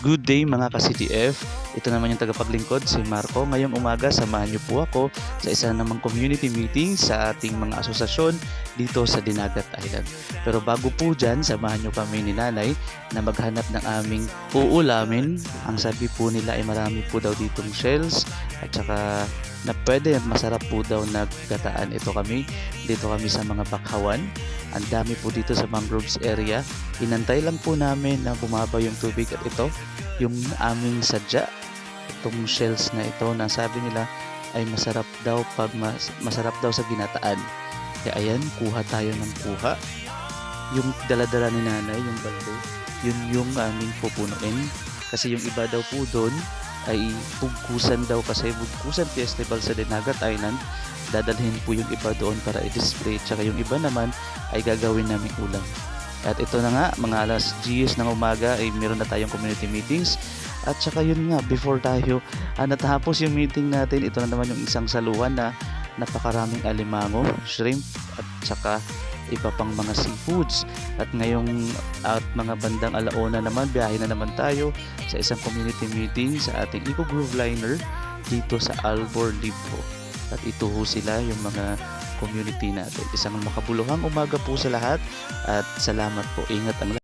Good day mga ka-CTF, ito naman yung tagapaglingkod si Marco. Ngayong umaga samahan niyo po ako sa isa namang community meeting sa ating mga asosasyon dito sa Dinagat Island. Pero bago po dyan, samahan niyo kami ni Nanay na maghanap ng aming uulamin. Ang sabi po nila ay marami po daw ditong shells at saka na pwede masarap po daw naggataan. Dito kami sa mga bakhawan. Ang dami po dito sa mangroves area. Inantay lang po namin na bumaba yung tubig at ito yung aming sadya. Itong shells na ito na sabi nila ay masarap daw masarap daw sa ginataan. Kaya ayan, kuha tayo ng kuha. Yung daladala ni Nanay, yung balde, yun yung aming pupunuin. Kasi yung iba daw po doon ay bugkusan daw kasi bugkusan festival sa Dinagat Island. Dadalhin po yung iba doon para i-display. Tsaka yung iba naman ay gagawin namin ulam. At ito na nga, mga alas 10 ng umaga ay meron na tayong community meetings. At saka yun nga, before tayo natapos yung meeting natin, ito na naman yung isang saluhan na napakaraming alimango, shrimp at saka iba pang mga seafoods. At ngayong at mga bandang alauna naman, biyahe na naman tayo sa isang community meeting sa ating Eco Groove Liner dito sa Albor, Libro. At ito ho sila yung mga community natin. Isang makabuluhang umaga po sa lahat at salamat po. Ingat ang lahat.